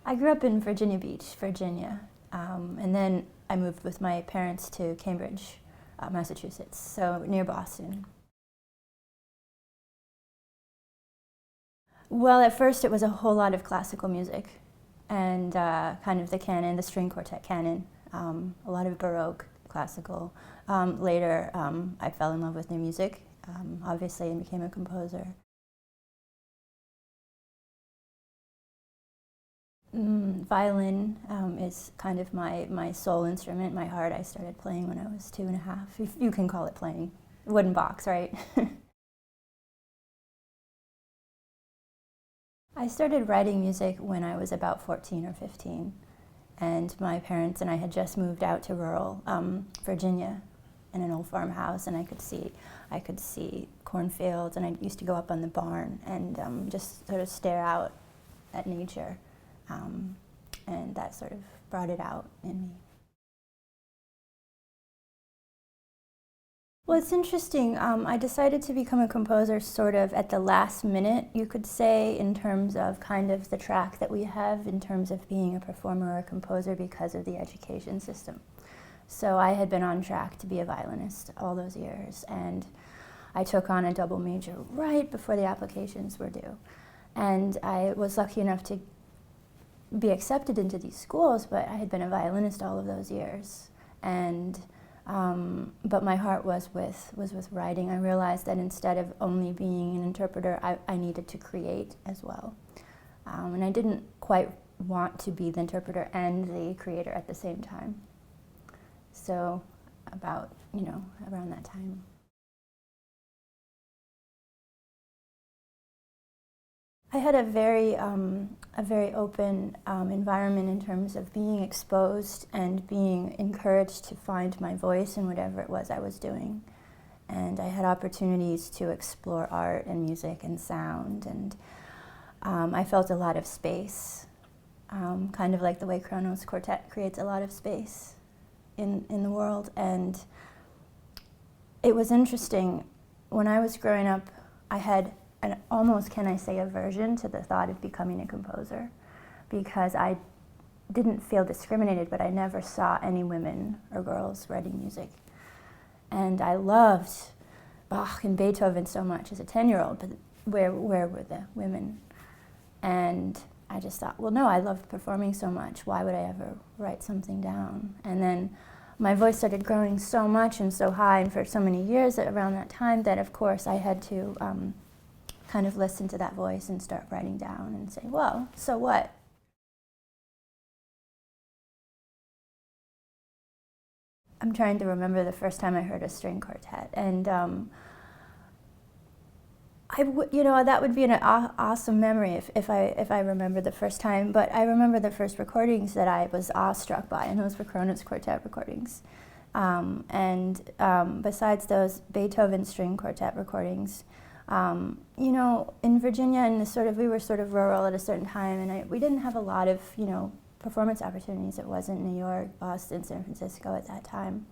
I grew up in Virginia Beach, Virginia, and then I moved with my parents to Cambridge, Massachusetts, so near Boston. Well, at first it was a whole lot of classical music and kind of the canon, the string quartet canon, a lot of Baroque, classical. Later, I fell in love with new music, obviously, and became a composer. Violin is kind of my sole instrument, my heart. I started playing when I was 2.5, if you can call it playing. Wooden box, right? I started writing music when I was about 14 or 15, and my parents and I had just moved out to rural Virginia in an old farmhouse, and I could see cornfields, and I used to go up on the barn and just sort of stare out at nature, and that sort of brought it out in me. Well, it's interesting. I decided to become a composer sort of at the last minute, you could say, in terms of kind of the track that we have in terms of being a performer or a composer because of the education system. So I had been on track to be a violinist all those years, and I took on a double major right before the applications were due. And I was lucky enough to be accepted into these schools, but I had been a violinist all of those years. And but my heart was with writing. I realized that instead of only being an interpreter, I needed to create as well. And I didn't quite want to be the interpreter and the creator at the same time. So about, around that time. I had a very open environment in terms of being exposed and being encouraged to find my voice in whatever it was I was doing. And I had opportunities to explore art and music and sound, and I felt a lot of space, kind of like the way Kronos Quartet creates a lot of space in the world. And it was interesting. When I was growing up, I had an almost, can I say, aversion to the thought of becoming a composer, because I didn't feel discriminated, but I never saw any women or girls writing music. And I loved Bach and Beethoven so much as a 10-year-old, but where were the women? And I just thought, well, no, I loved performing so much. Why would I ever write something down? And then my voice started growing so much and so high, and for so many years around that time, that of course I had to kind of listen to that voice and start writing down and say, well, so what? I'm trying to remember the first time I heard a string quartet, and that would be an awesome memory if I remember the first time. But I remember the first recordings that I was awestruck by, and those were Kronos Quartet recordings. Besides those Beethoven string quartet recordings, in Virginia, and we were sort of rural at a certain time, and we didn't have a lot of, performance opportunities. It wasn't New York, Boston, San Francisco at that time.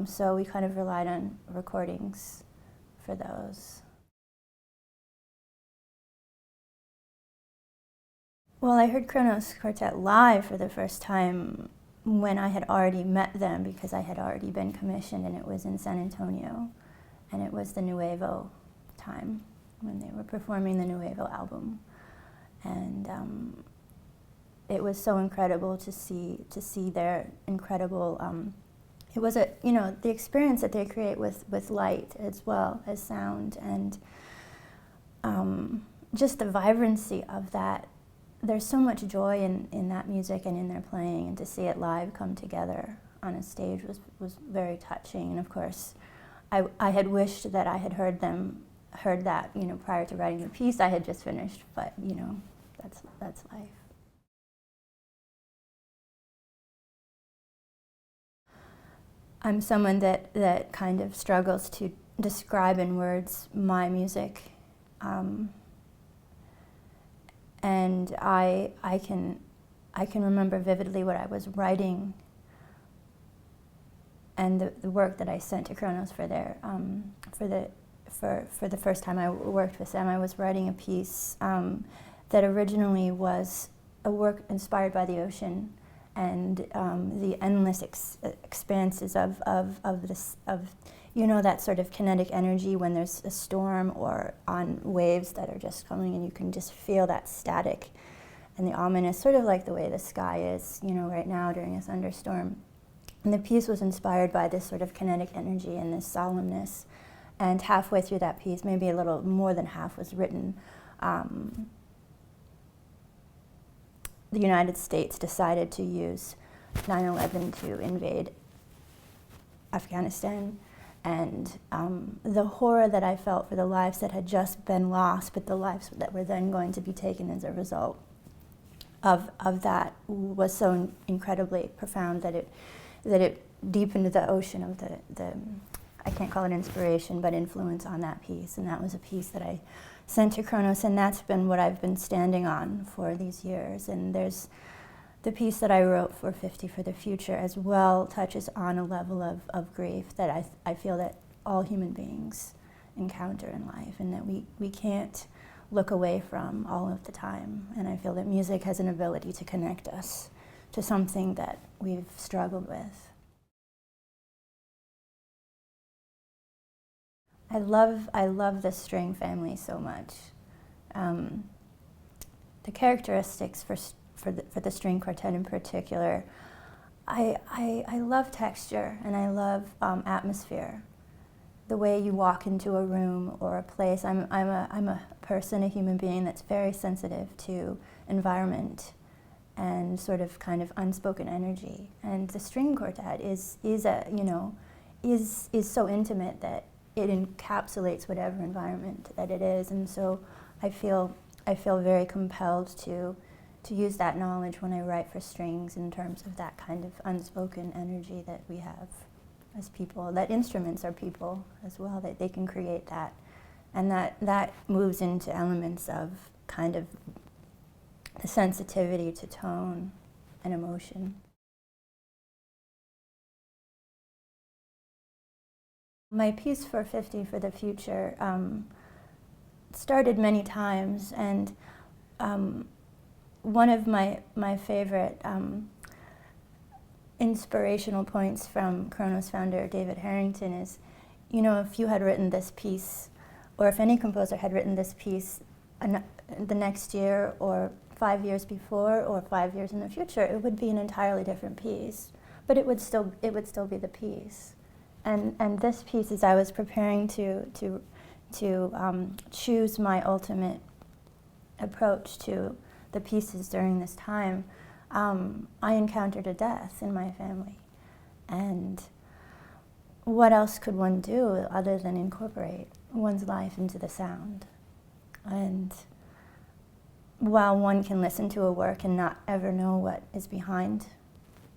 So we kind of relied on recordings for those. Well, I heard Kronos Quartet live for the first time when I had already met them, because I had already been commissioned, and it was in San Antonio, and it was the Nuevo time when they were performing the Nuevo album, and it was so incredible to see their incredible. It was the experience that they create with light as well as sound, and just the vibrancy of that. There's so much joy in that music and in their playing, and to see it live come together on a stage was very touching. And of course, I had wished that I had heard that prior to writing the piece I had just finished, but that's life. I'm someone that kind of struggles to describe in words my music, and I can remember vividly what I was writing and the work that I sent to Kronos for their for the first time I worked with them. I was writing a piece that originally was a work inspired by the ocean and the endless expanses of you know, that sort of kinetic energy when there's a storm or on waves that are just coming and you can just feel that static and the ominous, sort of like the way the sky is, you know, right now during a thunderstorm. And the piece was inspired by this sort of kinetic energy and this solemnness. And halfway through that piece, maybe a little more than half was written, the United States decided to use 9/11 to invade Afghanistan. And the horror that I felt for the lives that had just been lost, but the lives that were then going to be taken as a result of that was so incredibly profound that it deepened the ocean of the I can't call it inspiration, but influence on that piece. And that was a piece that I sent to Kronos, and that's been what I've been standing on for these years. And there's the piece that I wrote for 50 for the Future as well touches on a level of grief that I feel that all human beings encounter in life, and that we can't look away from all of the time. And I feel that music has an ability to connect us to something that we've struggled with. I love the string family so much. The characteristics for the string quartet in particular, I love texture and I love atmosphere. The way you walk into a room or a place. I'm a person, a human being that's very sensitive to environment and sort of kind of unspoken energy. And the string quartet is so intimate that it encapsulates whatever environment that it is. And so I feel very compelled to use that knowledge when I write for strings in terms of that kind of unspoken energy that we have as people, that instruments are people as well, that they can create that. And that moves into elements of kind of the sensitivity to tone and emotion. My piece for 50 for the Future started many times, and one of my favorite inspirational points from Kronos founder David Harrington is, you know, if you had written this piece, or if any composer had written this piece the next year, or 5 years before, or 5 years in the future, it would be an entirely different piece, but it would still be the piece. And this piece, as I was preparing to choose my ultimate approach to the pieces during this time, I encountered a death in my family. And what else could one do other than incorporate one's life into the sound? And while one can listen to a work and not ever know what is behind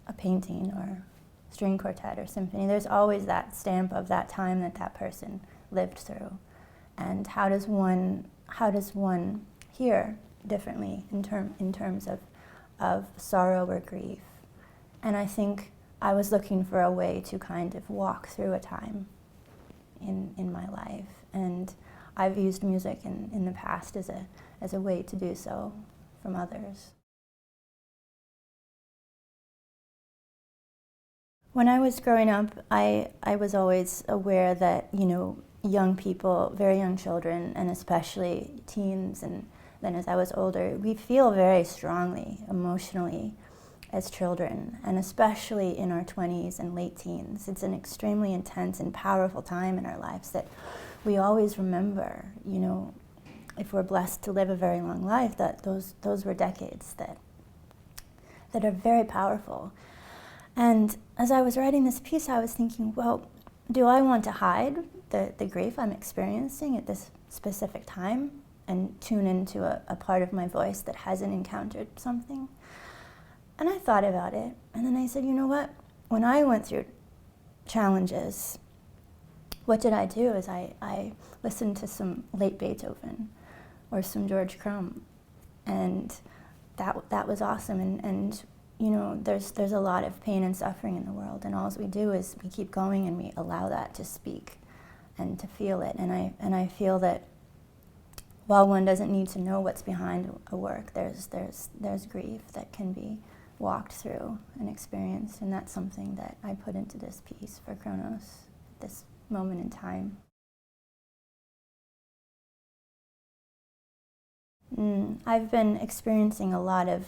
a painting or string quartet or symphony, there's always that stamp of that time that person lived through. And how does one hear differently in terms of sorrow or grief? And I think I was looking for a way to kind of walk through a time in my life. And I've used music in the past as a way to do so from others. When I was growing up, I was always aware that, you know, young people, very young children, and especially teens, and then as I was older, we feel very strongly emotionally as children, and especially in our 20s and late teens. It's an extremely intense and powerful time in our lives that we always remember, you know, if we're blessed to live a very long life, that those were decades that are very powerful. And as I was writing this piece, I was thinking, well, do I want to hide the grief I'm experiencing at this specific time and tune into a part of my voice that hasn't encountered something? And I thought about it, and then I said, you know what? When I went through challenges, what did I do is I listened to some late Beethoven or some George Crumb, and that was awesome. And you know, there's a lot of pain and suffering in the world, and all we do is we keep going and we allow that to speak and to feel it. And I feel that while one doesn't need to know what's behind a work, there's grief that can be walked through and experienced, and that's something that I put into this piece for Kronos at this moment in time. I've been experiencing a lot of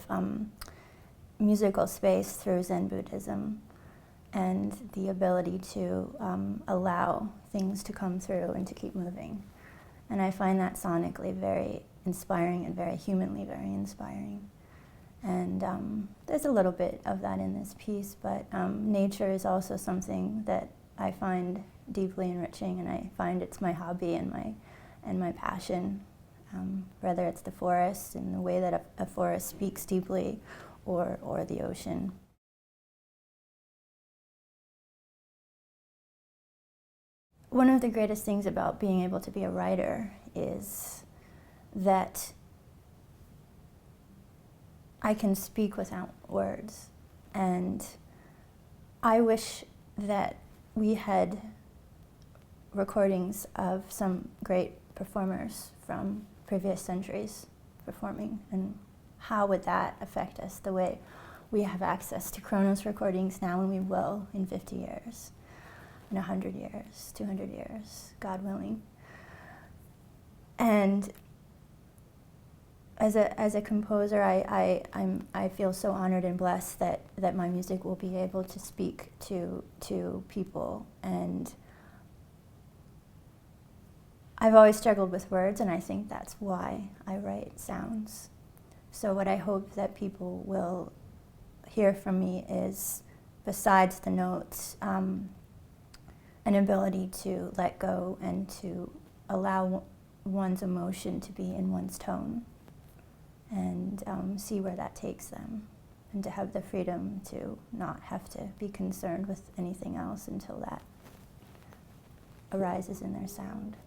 musical space through Zen Buddhism and the ability to allow things to come through and to keep moving. And I find that sonically very inspiring and very humanly very inspiring. And there's a little bit of that in this piece, but nature is also something that I find deeply enriching, and I find it's my hobby and my passion. Whether it's the forest and the way that a forest speaks deeply, or the ocean. One of the greatest things about being able to be a writer is that I can speak without words. And I wish that we had recordings of some great performers from previous centuries performing, and how would that affect us the way we have access to Kronos recordings now, and we will in 50 years, in 100 years, 200 years, God willing. And as a composer, I feel so honored and blessed that my music will be able to speak to people. And I've always struggled with words, and I think that's why I write sounds. So what I hope that people will hear from me is, besides the notes, an ability to let go and to allow one's emotion to be in one's tone, and see where that takes them, and to have the freedom to not have to be concerned with anything else until that arises in their sound.